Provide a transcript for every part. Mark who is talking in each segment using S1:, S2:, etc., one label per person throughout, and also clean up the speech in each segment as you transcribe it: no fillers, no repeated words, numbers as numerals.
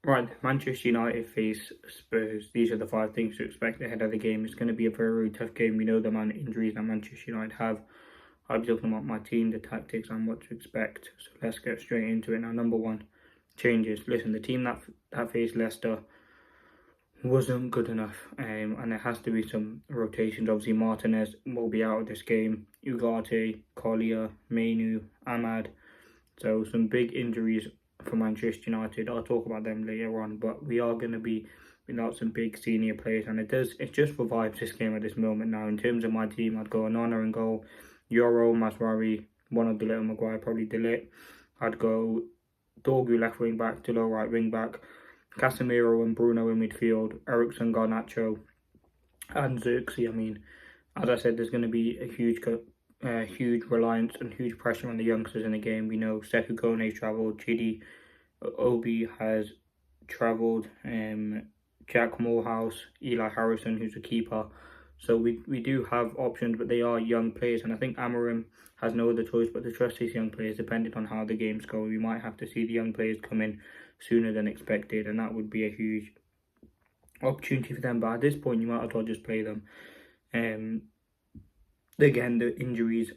S1: Right, Manchester United face Spurs. These are the five things to expect ahead of the game. It's going to be a very, very tough game. We know the amount of injuries that Manchester United have. I'll be talking about my team, the tactics, and what to expect. So let's get straight into it. Now, number one, changes. Listen, the team that faced Leicester wasn't good enough, and there has to be some rotations. Obviously, Martinez will be out of this game. Ugarte, Collier, Mainu, Ahmad. So some big injuries for Manchester United. I'll talk about them later on, but we are going to be without some big senior players, and it just revives this game at this moment. Now, in terms of my team, I'd go Onana in goal, Euro, Maswari, one of Delete, Maguire, probably Delete. I'd go Dorgu left wing back, Delo right wing back, Casemiro and Bruno in midfield, Ericsson, Garnacho, and Xerxes. I mean, as I said, there's going to be a huge reliance and huge pressure on the youngsters in the game. We know Sekou Kone's travelled, Chidi Obi has travelled, Jack Morehouse, Eli Harrison, who's a keeper. So we do have options, but they are young players, and I think Amorim has no other choice but to trust his young players, depending on how the games go. We might have to see the young players come in sooner than expected, and that would be a huge opportunity for them. But at this point, you might as well just play them. Again, the injuries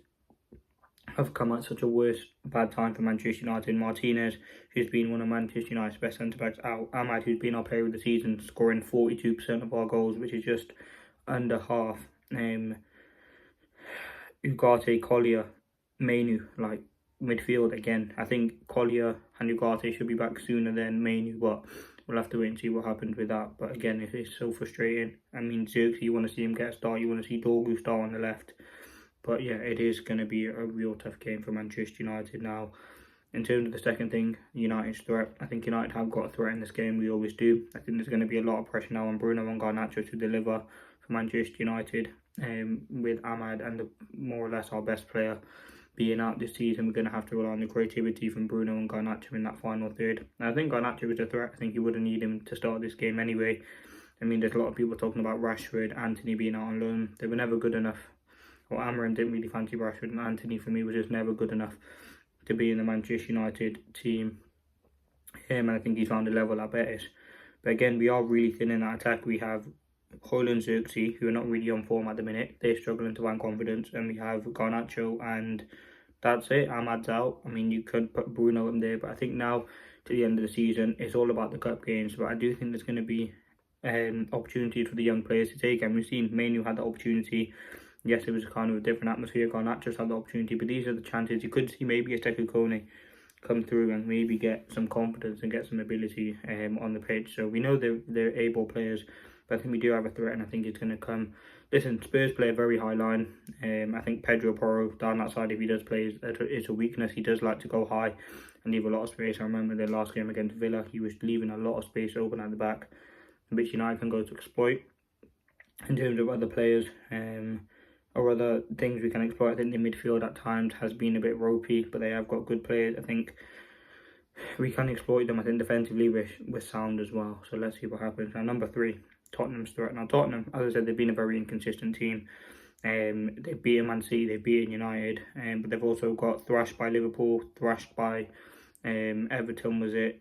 S1: have come at such a bad time for Manchester United. Martinez, who's been one of Manchester United's best centre-backs, out. Ahmad, who's been our player of the season, scoring 42% of our goals, which is just under half. Ugarte, Collier, Mainu, like midfield again. I think Collier and Ugarte should be back sooner than Mainu, but we'll have to wait and see what happens with that. But again, it's so frustrating. I mean, Xerxes, you want to see him get a start, you want to see Dorgu start on the left. But yeah, it is going to be a real tough game for Manchester United now. In terms of the second thing, United's threat. I think United have got a threat in this game. We always do. I think there's going to be a lot of pressure now on Bruno and Garnacho to deliver for Manchester United. With Ahmad and more or less our best player being out this season, we're going to have to rely on the creativity from Bruno and Garnacho in that final third. And I think Garnacho is a threat. I think you wouldn't need him to start this game anyway. I mean, there's a lot of people talking about Rashford, Anthony being out on loan. They were never good enough. Well, Amorim didn't really fancy Rashford, and Anthony for me was just never good enough to be in the Manchester United team. And I think he's found a level at Betis. But again, we are really thin in that attack. We have Hoyland and Xerxes, who are not really on form at the minute. They're struggling to find confidence. And we have Garnacho, and that's it. Ahmad's out. I mean, you could put Bruno in there, but I think now to the end of the season, it's all about the cup games. But I do think there's going to be opportunities for the young players to take. And we've seen Mainu had the opportunity. Yes, it was kind of a different atmosphere. Garnacho's had the opportunity, but these are the chances. You could see maybe a Sekou Kone come through and maybe get some confidence and get some ability on the pitch. So we know they're able players, but I think we do have a threat, and I think it's going to come. Listen, Spurs play a very high line. I think Pedro Porro down that side, if he does play, is a weakness. He does like to go high and leave a lot of space. I remember the last game against Villa, he was leaving a lot of space open at the back, which United can go to exploit. In terms of other players, or other things we can exploit, I think the midfield at times has been a bit ropey, but they have got good players. I think we can exploit them. I think defensively we're sound as well. So let's see what happens. Now, number three, Tottenham's threat. Now, Tottenham, as I said, they've been a very inconsistent team. They've beaten Man City, they've beaten United, but they've also got thrashed by Liverpool, thrashed by Everton, was it?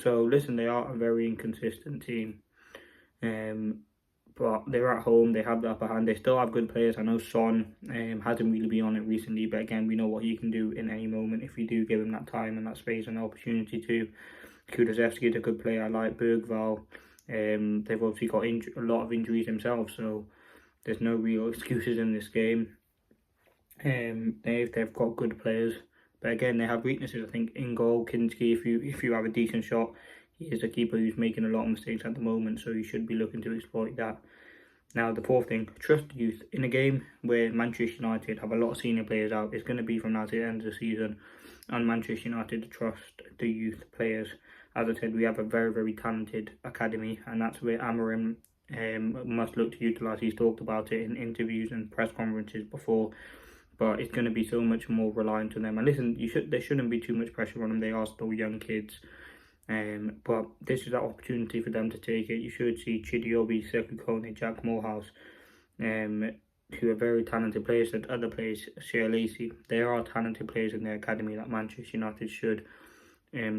S1: So listen, they are a very inconsistent team. But they're at home, they have the upper hand, they still have good players. I know Son hasn't really been on it recently, but again, we know what he can do in any moment if we do give him that time and that space and the opportunity to. Kulusevski is a good player. I like Bergval. They've obviously got a lot of injuries themselves, so there's no real excuses in this game. They've got good players, but again, they have weaknesses. I think in goal, Kinski, if you have a decent shot, he is a keeper who's making a lot of mistakes at the moment, so you should be looking to exploit that. Now, the fourth thing, trust the youth. In a game where Manchester United have a lot of senior players out, it's going to be from now to the end of the season, and Manchester United to trust the youth players. As I said, we have a very, very talented academy, and that's where Amorim must look to utilise. He's talked about it in interviews and press conferences before, but it's going to be so much more reliant on them. And listen, there shouldn't be too much pressure on them. They are still young kids. But this is an opportunity for them to take it. You should see Chidiobi, Sekou Kone, Jack Morehouse, who are very talented players. And other players, Shea Lacey, they are talented players in their academy that Manchester United should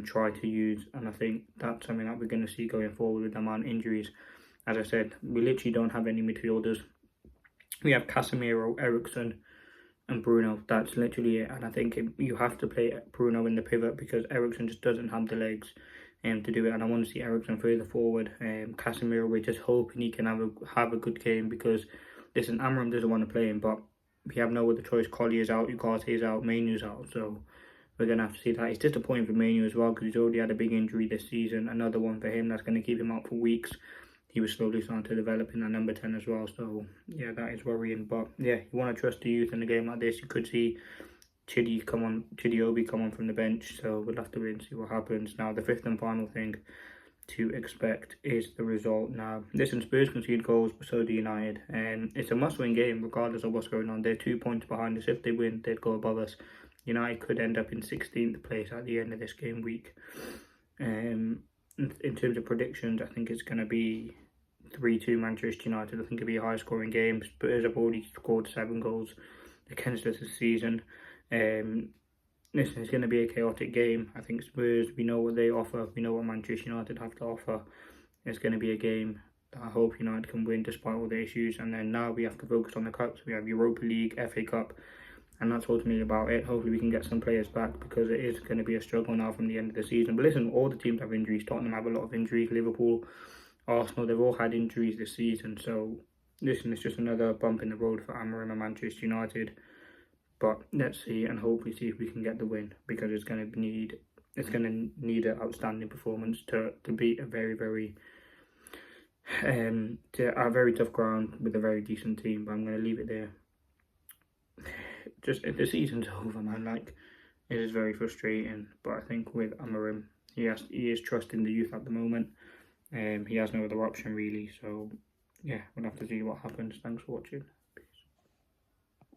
S1: try to use, and I think that's something that we're going to see going forward with the amount of injuries. As I said, we literally don't have any midfielders. We have Casemiro, Ericsson, and Bruno. That's literally it. And I think you have to play Bruno in the pivot because Ericsson just doesn't have the legs to do it. And I want to see Ericsson further forward. Casemiro, we're just hoping he can have a good game because, listen, Amram doesn't want to play him, but we have no other choice. Collier's out, Ugarte's out, Mainu's out. So we're going to have to see that. It's disappointing for Mainu as well because he's already had a big injury this season. Another one for him that's going to keep him out for weeks. He was slowly starting to develop in that number 10 as well. So, yeah, that is worrying. But, yeah, you want to trust the youth in a game like this. You could see Chidi Obi come on from the bench. So, we'll have to wait and see what happens. Now, the fifth and final thing to expect is the result. Now, listen, Spurs concede goals, but so do United. It's a must-win game regardless of what's going on. They're 2 points behind us. If they win, they'd go above us. United could end up in 16th place at the end of this game week. In terms of predictions, I think it's going to be 3-2 Manchester United. I think it'll be a high-scoring game. Spurs have already scored 7 goals against us this season. Listen, it's going to be a chaotic game. I think Spurs, we know what they offer. We know what Manchester United have to offer. It's going to be a game that I hope United can win despite all the issues. And then now we have to focus on the cups. We have Europa League, FA Cup, and that's ultimately about it. Hopefully we can get some players back because it is going to be a struggle now from the end of the season. But listen, all the teams have injuries. Tottenham have a lot of injuries. Liverpool, Arsenal, they've all had injuries this season. So listen, it's just another bump in the road for Amorim and Manchester United. But let's see and hopefully see if we can get the win because it's going to need an outstanding performance to beat a very tough ground with a very decent team. But I'm going to leave it there. Just the season's over, man. Like, it is very frustrating. But I think with Amorim, he is trusting the youth at the moment. He has no other option really. So yeah, we'll have to see what happens. Thanks for watching.